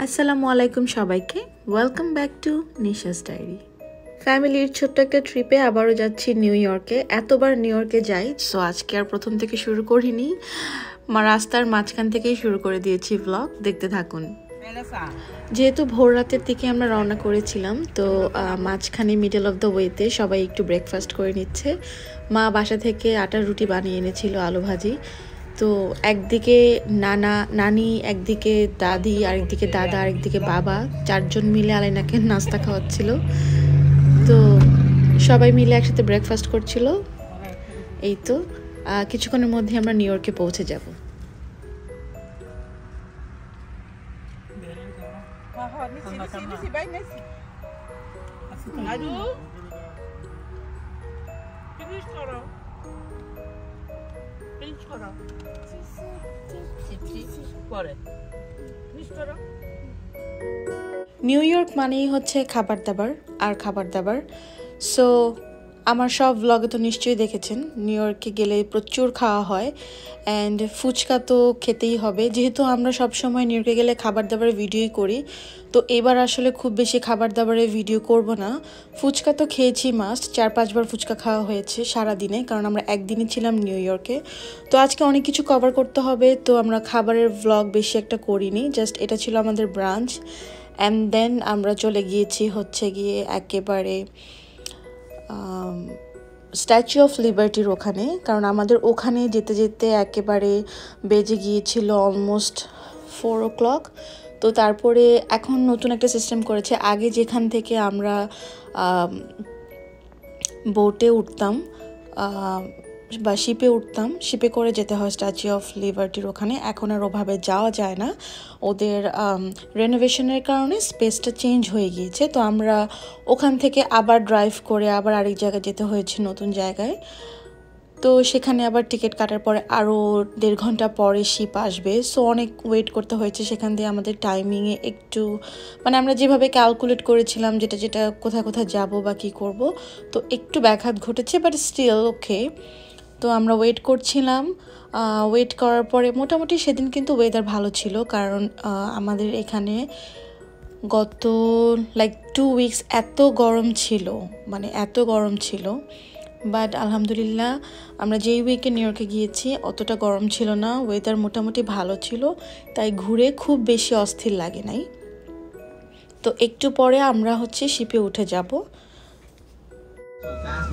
আসসালামু আলাইকুম সবাইকে, welcome back to Nisha's diary. ফ্যামিলির ছোট্ট একটা ট্রিপে আবারও যাচ্ছি নিউ ইয়র্কে। এতবার নিউ ইয়র্কে যাই, সো আজকে আর প্রথম থেকে শুরু করিনি, রাস্তার মাঝখান থেকেই শুরু করে দিয়েছি ব্লগ। দেখতে থাকুন। যেহেতু ভোর রাতের দিকে আমরা রওনা করেছিলাম, তো মাঝখানে মিডল অফ দ্য ওয়েতে সবাই একটু ব্রেকফাস্ট করে নিচ্ছে। মা বাসা থেকে আটার রুটি বানিয়ে এনেছিল, আলু ভাজি। তো একদিকে নানি, একদিকে দাদি, আরেকদিকে দাদা, আরেকদিকে বাবা, চারজন মিলে আলাইনাকে নাস্তা খাওয়াচ্ছিল। তো সবাই মিলে একসাথে ব্রেকফাস্ট করছিল। এই তো কিছুক্ষণের মধ্যে আমরা নিউ ইয়র্কে পৌঁছে যাব। নিউ ইয়র্ক মানেই হচ্ছে খাবার দাবার আর খাবার দাবার। সো আমার সব ব্লগে তো নিশ্চয়ই দেখেছেন, নিউ ইয়র্কে গেলে প্রচুর খাওয়া হয়, অ্যান্ড ফুচকা তো খেতেই হবে। যেহেতু আমরা সব সময় নিউ ইয়র্কে গেলে খাবার দাবারের ভিডিওই করি, তো এবার আসলে খুব বেশি খাবার দাবারের ভিডিও করব না। ফুচকা তো খেয়েছি, মাস্ট 4-5 বার ফুচকা খাওয়া হয়েছে সারাদিনে, কারণ আমরা একদিনই ছিলাম নিউ ইয়র্কে। তো আজকে অনেক কিছু কভার করতে হবে, তো আমরা খাবারের ব্লগ বেশি একটা করিনি, জাস্ট এটা ছিল আমাদের ব্রাঞ্চ। অ্যান্ড দেন আমরা চলে গিয়েছি গিয়ে একেবারে স্ট্যাচু অফ লিবার্টির ওখানে, কারণ আমাদের ওখানে যেতে যেতে একেবারে বেজে গিয়েছিল অলমোস্ট 4 o'clock। তো তারপরে এখন নতুন একটা সিস্টেম করেছে। আগে যেখান থেকে আমরা বোটে উঠতাম বা শিপে উঠতাম, শিপে করে যেতে হয় স্ট্যাচু অফ লিবার্টির ওখানে। এখন আর ওভাবে যাওয়া যায় না, ওদের রেনোভেশনের কারণে স্পেসটা চেঞ্জ হয়ে গিয়েছে। তো আমরা ওখান থেকে আবার ড্রাইভ করে আবার আরেক জায়গায় যেতে হয়েছে, নতুন জায়গায়। তো সেখানে আবার টিকিট কাটার পরে আরও 1.5 ঘন্টা পরে শিপ আসবে, সো অনেক ওয়েট করতে হয়েছে। সেখান দিয়ে আমাদের টাইমিংয়ে একটু আমরা যেভাবে ক্যালকুলেট করেছিলাম যেটা কোথায় কোথায় যাব বা কী করব, তো একটু ব্যাঘাত ঘটেছে, বাট স্টিল ওকে। তো আমরা ওয়েট করছিলাম, ওয়েট করার পরে মোটামুটি সেদিন কিন্তু ওয়েদার ভালো ছিল, কারণ আমাদের এখানে গত 2 weeks এত গরম ছিল, বাট আলহামদুলিল্লাহ আমরা যেই উইকে নিউ ইয়র্কে গিয়েছি অতটা গরম ছিল না, ওয়েদার মোটামুটি ভালো ছিল, তাই ঘুরে খুব বেশি অস্থির লাগে নাই। তো একটু পরে আমরা শিপে উঠে যাব।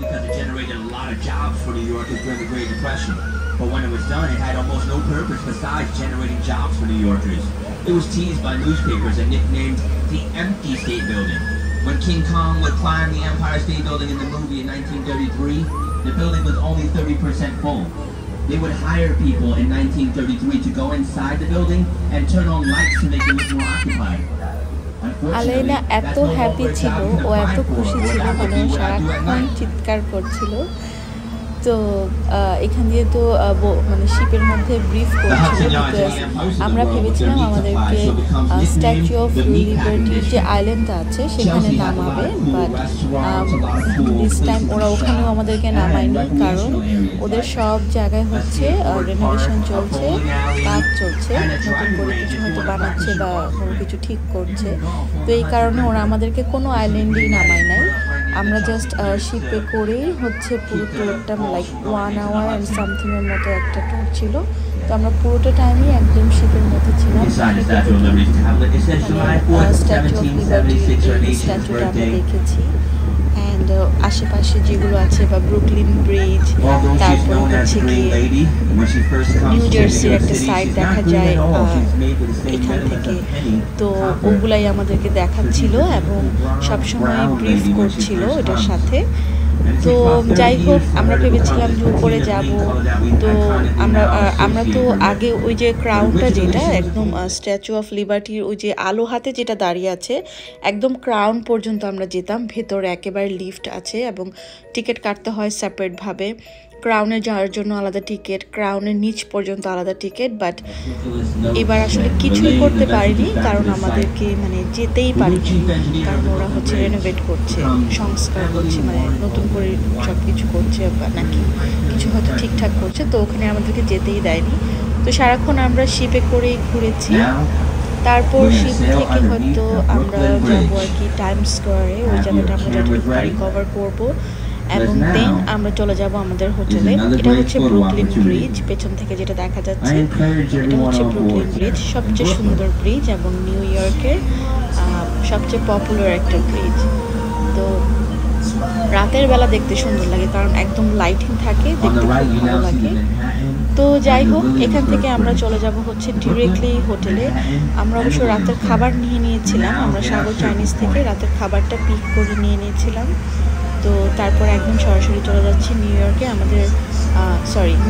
Because it generated a lot of jobs for New Yorkers during the Great Depression. But when it was done, it had almost no purpose besides generating jobs for New Yorkers. It was teased by newspapers and nicknamed the Empty State Building. When King Kong would climb the Empire State Building in the movie in 1933, the building was only 30% full. They would hire people in 1933 to go inside the building and turn on lights to make it look more occupied. আলাইনা এত happy ছিল, ও এত খুশি ছিল, সারাক্ষণ চিৎকার করছিল। তো এখান দিয়ে তো শিপের মধ্যে ব্রিফ করছিল, আমরা ভেবেছিলাম আমাদেরকে স্ট্যাচু অফ লিবার্টির যে আইল্যান্ডটা আছে সেখানে নামাবে, বাট দিস টাইম ওরা ওখানেও আমাদেরকে নামায়নি, কারণ ওদের সব জায়গায় রেনোভেশন চলছে, কাজ চলছে, নতুন করে কিছু হয়তো বানাচ্ছে বা কোনো কিছু ঠিক করছে। তো এই কারণে ওরা আমাদেরকে কোনো আইল্যান্ডেই নামায় নাই। আমরা জাস্ট শিপে করেই পুরো ট্যুরটা 1 hour and something এর মতো একটা ট্যুর ছিল। তো আমরা পুরোটা টাইমই একদম শিপের মধ্যে ছিলাম। স্ট্যাচু অফ লিবার্টির স্ট্যাচুটা আমরা দেখেছি, অ্যান্ড আশেপাশে যেগুলো আছে বা ব্রুকলিন ব্রিজ, তারপর গিয়ে নিউ জার্সির একটা সাইড দেখা যায় এখান থেকে। তো ওগুলাই আমাদেরকে দেখাচ্ছিল এবং সবসময় ব্রিফ করছিল এটার সাথে। তো যাই হোক, আমরা ভেবেছিলাম যে উপরে যাব। তো আমরা তো আগে ওই যে ক্রাউনটা, যেটা একদম স্ট্যাচু অফ লিবার্টির ওই যে আলো হাতে যেটা দাঁড়িয়ে আছে, একদম ক্রাউন পর্যন্ত আমরা যেতাম। ভেতরে একেবারে লিফট আছে এবং টিকিট কাটতে হয় সেপারেটভাবে। ক্রাউনে যাওয়ার জন্য আলাদা টিকিট, ক্রাউনের নিচ পর্যন্ত আলাদা টিকিট। বাট এবার আসলে কিছুই করতে পারিনি, কারণ আমাদেরকে যেতেই পারিনি, কারণ ওরা রেনোভেট করছে, সংস্কার করছে, নতুন করে সব কিছু করছে বা নাকি কিছু হয়তো ঠিকঠাক করছে, তো ওখানে আমাদেরকে যেতেই দেয়নি। তো সারাক্ষণ আমরা শিপে করেই ঘুরেছি। তারপর We're gonna শিপ sail থেকে হয়তো underneath the আমরা Brooklyn যাবো Bridge. আর কি টাইম স্কোয়ারে, ওই Have জায়গাটা your আমরা যতটুকু cameras পারি ready? কভার করব, এবং Because দেন now আমরা চলে যাব আমাদের is হোটেলে। another এটা great হচ্ছে photo ব্রুকলিন opportunity. ব্রিজ, পেছন থেকে যেটা দেখা I যাচ্ছে encourage এটা everyone হচ্ছে on Brooklyn board bridge, here in সবচেয়ে Brooklyn. সুন্দর ব্রিজ এবং নিউ ইয়র্কের সবচেয়ে পপুলার একটা ব্রিজ। তো রাতের বেলা দেখতে সুন্দর লাগে কারণ একদম লাইটিং থাকে, On দেখতে the খুব right, you ভালো now see লাগে। the Manhattan তো যাই and the হোক, এখান Williamsburg থেকে আমরা Bridge. চলে যাব হচ্ছে Brooklyn, ডিরেক্টলি হোটেলে। Manhattan, আমরা and অবশ্য the রাতের Williamsburg. খাবার নিয়ে নিয়েছিলাম, Now আমরা get Sagar our Chinese circle থেকে point. রাতের খাবারটা পিক করে নিয়ে নিয়েছিলাম। তো তারপর একদম সরাসরি চলে যাচ্ছি নিউ ইয়র্কে, আমাদের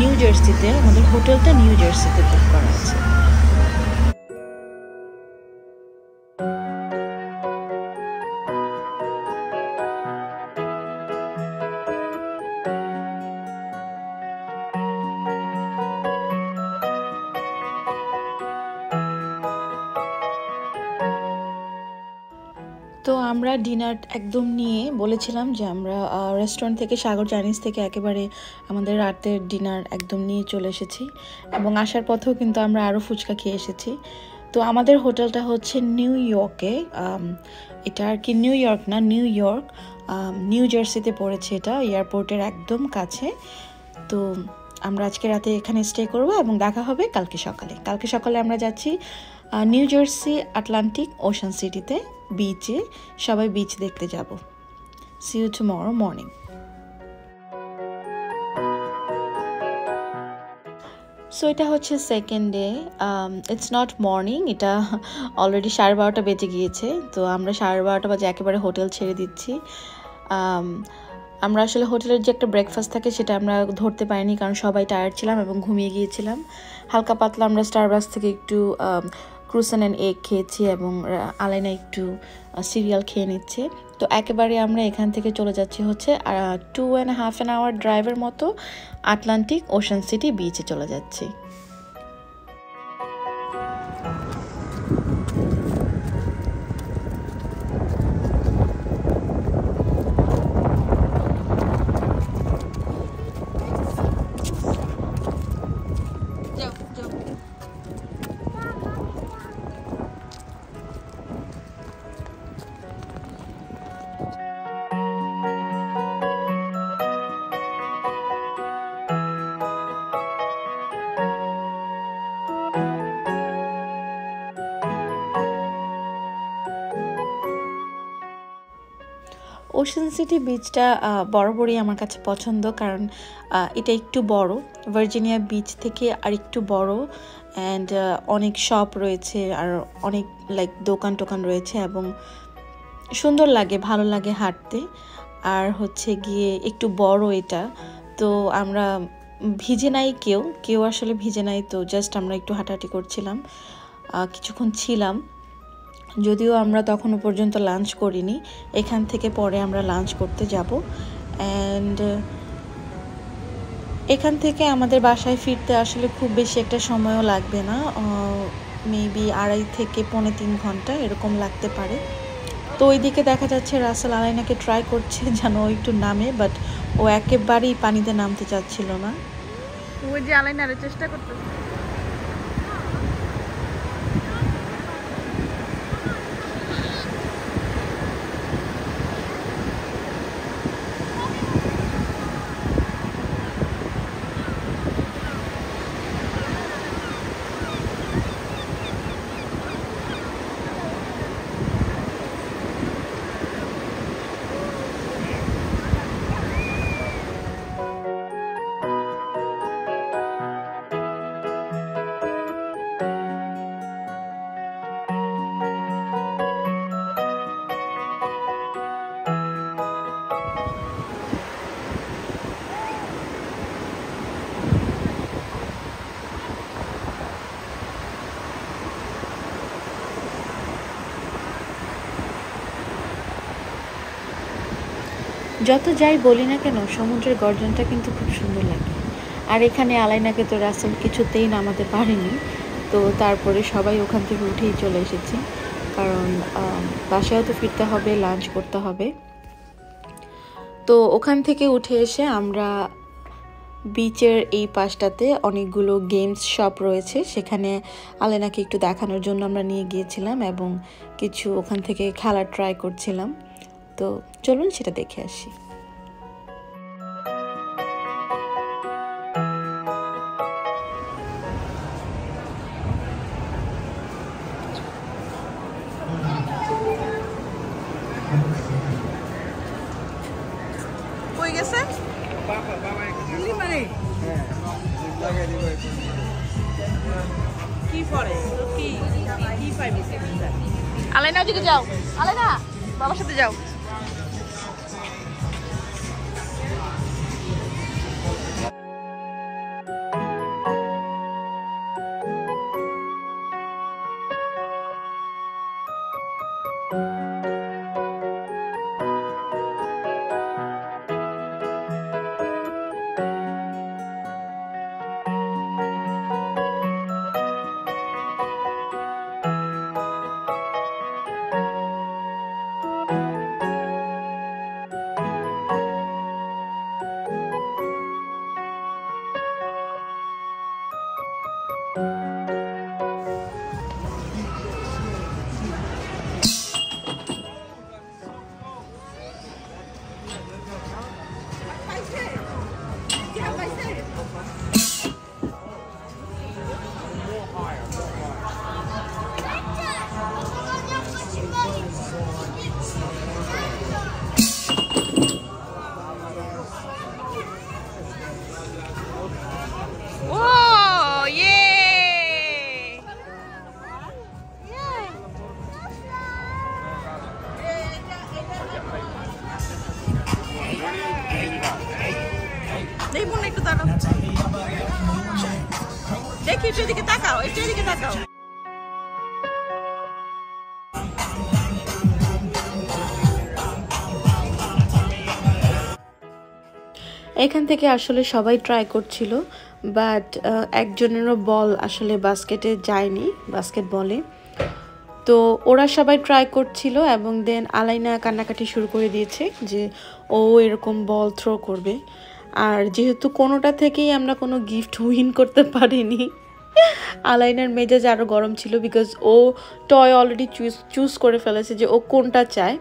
নিউ জার্সিতে। আমাদের হোটেলটা নিউ জার্সিতে বুক করা আছে। তো আমরা ডিনার একদম নিয়ে বলেছিলাম যে আমরা রেস্টুরেন্ট থেকে, সাগর চাইনিজ থেকে একেবারে আমাদের রাতের ডিনার একদম নিয়ে চলে এসেছি, এবং আসার পথেও কিন্তু আমরা আরও ফুচকা খেয়ে এসেছি। তো আমাদের হোটেলটা হচ্ছে নিউ ইয়র্কে, এটা আর কি নিউ ইয়র্ক না, নিউ ইয়র্ক নিউ জার্সিতে পড়েছে, এটা এয়ারপোর্টের একদম কাছে। তো আমরা আজকে রাতে এখানে স্টে করব এবং দেখা হবে কালকে সকালে। কালকে সকালে আমরা যাচ্ছি নিউ জার্সি আটলান্টিক ওশান সিটিতে বিচে, সবাই বিচ দেখতে যাব। See you tomorrow morning. So এটা হচ্ছে second day, it's not morning, এটা অলরেডি 12:30 বেজে গিয়েছে। তো আমরা 12:30 বাজে একেবারে হোটেল ছেড়ে দিচ্ছি। আমরা আসলে হোটেলের যে একটা ব্রেকফাস্ট থাকে সেটা আমরা ধরতে পারিনি, কারণ সবাই টায়ার্ড ছিলাম এবং ঘুমিয়ে গিয়েছিলাম। হালকা পাতলা আমরা স্টারবাকস থেকে একটু ক্রুসেন অ্যান্ড এগ খেয়েছি, এবং আলাইনা একটু সিরিয়াল খেয়ে নিচ্ছে। তো একেবারে আমরা এখান থেকে চলে যাচ্ছি হচ্ছে 2.5 hour ড্রাইভের মতো আটলান্টিক ওশান সিটি বিচে চলে যাচ্ছি। ওশান সিটি বিচটা বরাবরই আমার কাছে পছন্দ, কারণ এটা একটু বড়, ভার্জিনিয়া বিচ থেকে আর একটু বড়, অ্যান্ড অনেক শপ রয়েছে আর অনেক দোকান টোকান রয়েছে, এবং সুন্দর লাগে, ভালো লাগে হাঁটতে। আর হচ্ছে গিয়ে একটু বড় এটা। তো আমরা ভিজে নাই, কেউ আসলে ভিজে নাই। তো জাস্ট আমরা একটু হাঁটাহাঁটি করছিলাম, কিছুক্ষণ ছিলাম, যদিও আমরা তখনও পর্যন্ত লাঞ্চ করিনি। এখান থেকে পরে আমরা লাঞ্চ করতে যাব। অ্যান্ড এখান থেকে আমাদের বাসায় ফিরতে আসলে খুব বেশি একটা সময়ও লাগবে না, মেবি 2.5 থেকে 3.25 ঘন্টা এরকম লাগতে পারে। তো ওইদিকে দেখা যাচ্ছে রাসেল আলাইনাকে ট্রাই করছে যেন ও একটু নামে, বাট ও একেবারেই পানিতে নামতে চাচ্ছিল না। ওই যে আলাইনারে চেষ্টা করতেছে। যত যাই বলি না কেন, সমুদ্রের গর্জনটা কিন্তু খুব সুন্দর লাগে। আর এখানে আলাইনাকে তো রাসেল কিছুতেই নামাতে পারেনি, তো তারপরে সবাই ওখান থেকে উঠেই চলে এসেছি, কারণ বাসায়ও তো ফিরতে হবে, লাঞ্চ করতে হবে। তো ওখান থেকে উঠে এসে আমরা বিচের এই পাশটাতে অনেকগুলো গেমস শপ রয়েছে, সেখানে আলেনাকে একটু দেখানোর জন্য আমরা নিয়ে গিয়েছিলাম এবং কিছু ওখান থেকে খেলা ট্রাই করছিলাম। তো চলুন সেটা দেখে আসি। কই গেছে কি পরে কি কি পাইবি? আলাইনা ওদিকে যাও, আলাইনা বাবার সাথে যাও। দেখুন একটু তাকাও, দেখি একটু এদিকে তাকাও, একটু এদিকে তাকাও। এখান থেকে আসলে সবাই ট্রাই করছিল, বাট একজনেরও বল আসলে বাস্কেটে যায়নি, বাস্কেটবলে। তো ওরা সবাই ট্রাই করছিল এবং দেন আলাইনা কান্নাকাটি শুরু করে দিয়েছে যে ও এরকম বল থ্রো করবে। আর যেহেতু কোনোটা থেকেই আমরা কোনো গিফট উইন করতে পারিনি, আলাইনার মেজাজ আরও গরম ছিল, বিকজ ও টয় অলরেডি চুজ করে ফেলেছে যে ও কোনটা চায়।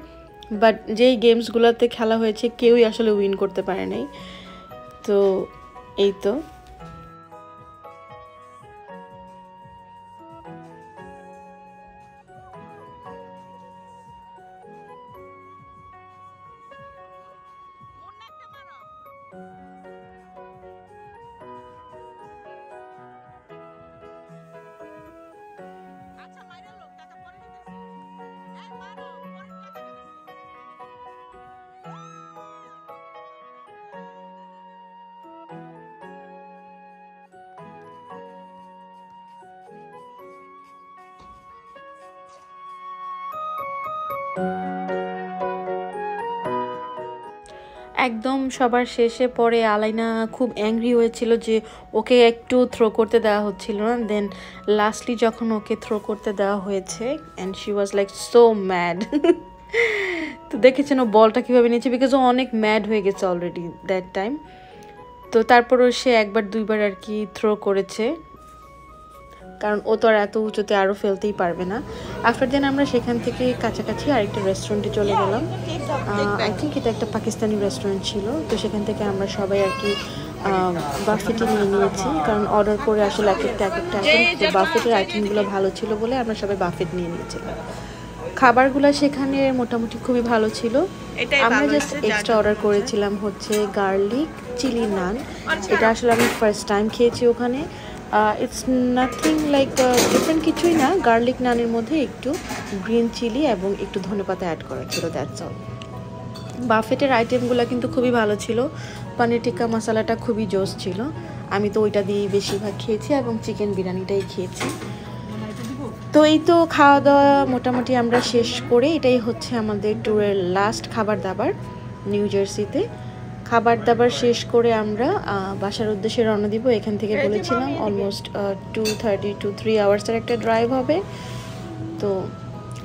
বাট যেই গেমসগুলোতে খেলা হয়েছে কেউই আসলে উইন করতে পারে নাই। তো এই তো একদম সবার শেষে পরে আলাইনা খুব অ্যাংরি হয়েছিল যে ওকে একটু থ্রো করতে দেওয়া হচ্ছিল না। দেন লাস্টলি যখন ওকে থ্রো করতে দেওয়া হয়েছে and she was like so mad. তো দেখেছেন ও বলটা কীভাবে নিয়েছে, বিকজ ও অনেক ম্যাড হয়ে গেছে অলরেডি দ্যাট টাইম। তো তারপরও সে একবার দুইবার আর কি থ্রো করেছে, কারণ ও তো আর এত উঁচুতে আরও ফেলতেই পারবে না। আফটার দেন আমরা সেখান থেকে কাছাকাছি আরেকটা রেস্টুরেন্টে চলে গেলাম। আই থিঙ্ক এটা একটা পাকিস্তানি রেস্টুরেন্ট ছিল। তো সেখান থেকে আমরা সবাই আর কি বাফেটে নিয়ে নিয়েছি, কারণ অর্ডার করে আসলে এক একটা আইটেম, তো বাফেটের আইটেমগুলো ভালো ছিল বলে আমরা সবাই বাফেট নিয়ে নিয়েছিলাম। খাবারগুলো সেখানে মোটামুটি খুবই ভালো ছিল। আমরা জাস্ট এক্সট্রা অর্ডার করেছিলাম হচ্ছে গার্লিক চিলি নান। এটা আসলে আমি ফার্স্ট টাইম খেয়েছি ওখানে। ইটস নাথিং লাইক ডিফারেন্ট কিছুই না, গার্লিক নানের মধ্যে একটু গ্রিন চিলি এবং একটু ধনেপাতা অ্যাড করা ছিল, দ্যাটস অল। বাফেটের আইটেমগুলো কিন্তু খুবই ভালো ছিল। পনির টিক্কা মশলাটা খুবই জোস ছিল, আমি তো ওইটা দিয়েই বেশিরভাগ খেয়েছি এবং চিকেন বিরিয়ানিটাই খেয়েছি। তো এই তো খাওয়া দাওয়া মোটামুটি আমরা শেষ করে, এটাই হচ্ছে আমাদের ট্যুরের লাস্ট খাবার দাবার নিউ জার্সিতে। খাবার দাবার শেষ করে আমরা বাসার উদ্দেশ্যে রওনা দিব। এখান থেকে বলেছিলাম অলমোস্ট 2:30 to 3 আওয়ার্সের একটা ড্রাইভ হবে। তো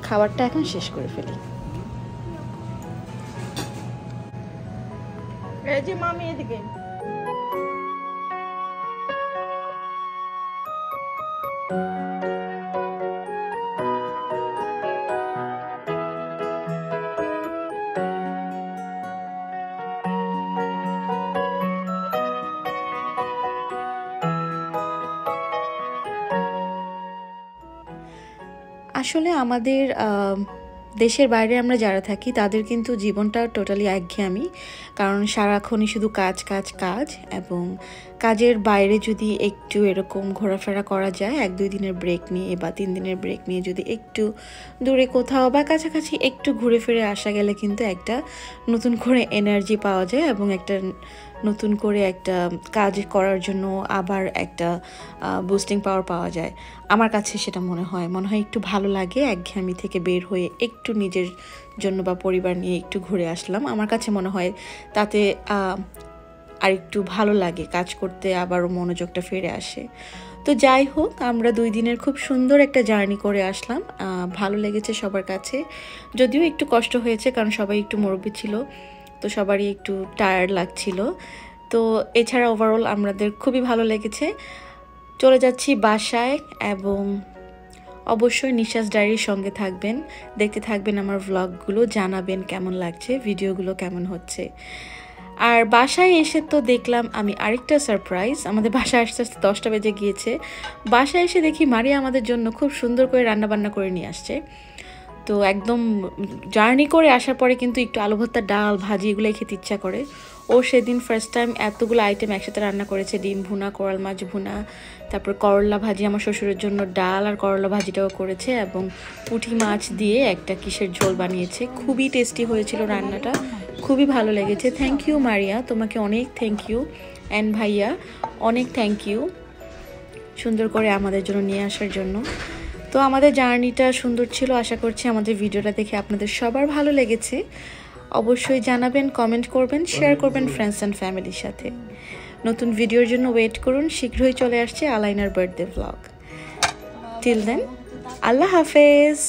খাবারটা এখন শেষ করে ফেলি। এই যে মামি এদিকে আসলে আমাদের দেশের বাইরে আমরা যারা থাকি তাদের কিন্তু জীবনটা টোটালি একঘেয়েমি, কারণ সারাক্ষণই শুধু কাজ কাজ কাজ। এবং কাজের বাইরে যদি একটু এরকম ঘোরাফেরা করা যায় 1-2 দিনের ব্রেক নিয়ে বা 3 দিনের ব্রেক নিয়ে, যদি একটু দূরে কোথাও বা কাছাকাছি একটু ঘুরে ফিরে আসা গেলে কিন্তু একটা নতুন করে এনার্জি পাওয়া যায় এবং একটা নতুন করে একটা কাজ করার জন্য আবার একটা বুস্টিং পাওয়ার পাওয়া যায়। আমার কাছে সেটা মনে হয় একটু ভালো লাগে একঘেয়েমি থেকে বের হয়ে একটু নিজের জন্য বা পরিবার নিয়ে একটু ঘুরে আসলাম। আমার কাছে মনে হয় তাতে আর একটু ভালো লাগে কাজ করতে, আবারও মনোযোগটা ফিরে আসে। তো যাই হোক, আমরা 2 দিনের খুব সুন্দর একটা জার্নি করে আসলাম। ভালো লেগেছে সবার কাছে, যদিও একটু কষ্ট হয়েছে কারণ সবাই একটু মুরব্বি ছিল, তো সবারই একটু টায়ার্ড লাগছিল। তো এছাড়া ওভারঅল আমাদের খুবই ভালো লেগেছে। চলে যাচ্ছি বাসায়, এবং অবশ্যই নিশাস ডায়েরির সঙ্গে থাকবেন, দেখতে থাকবেন আমার ভ্লগগুলো, জানাবেন কেমন লাগছে, ভিডিওগুলো কেমন হচ্ছে। আর বাসায় এসে তো দেখলাম আমি আরেকটা সারপ্রাইজ। আমাদের বাসায় আসতে আসতে 10টা বেজে গিয়েছে। বাসায় এসে দেখি মারিয়া আমাদের জন্য খুব সুন্দর করে রান্নাবান্না করে নিয়ে আসছে। তো একদম জার্নি করে আসার পরে কিন্তু একটু আলু ভর্তা, ডাল, ভাজি এগুলোই খেতে ইচ্ছা করে। ও সেদিন ফার্স্ট টাইম এতগুলো আইটেম একসাথে রান্না করেছে, ডিম ভুনা, কোরাল মাছ ভুনা, তারপর করলা ভাজি, আমার শ্বশুরের জন্য ডাল আর করলা ভাজিটাও করেছে, এবং পুঁটি মাছ দিয়ে একটা কিসের ঝোল বানিয়েছে। খুবই টেস্টি হয়েছিল রান্নাটা, খুবই ভালো লেগেছে। থ্যাংক ইউ মারিয়া, তোমাকে অনেক থ্যাংক ইউ, অ্যান্ড ভাইয়া অনেক থ্যাংক ইউ সুন্দর করে আমাদের জন্য নিয়ে আসার জন্য। তো আমাদের জার্নিটা সুন্দর ছিল, আশা করছি আমাদের ভিডিওটা দেখে আপনাদের সবার ভালো লেগেছে। অবশ্যই জানাবেন, কমেন্ট করবেন, শেয়ার করবেন ফ্রেন্ডস অ্যান্ড ফ্যামিলির সাথে। নতুন ভিডিওর জন্য ওয়েট করুন, শীঘ্রই চলে আসছে আলাইনার বার্থডে ভ্লগ। টিল দেন, আল্লাহ হাফেজ।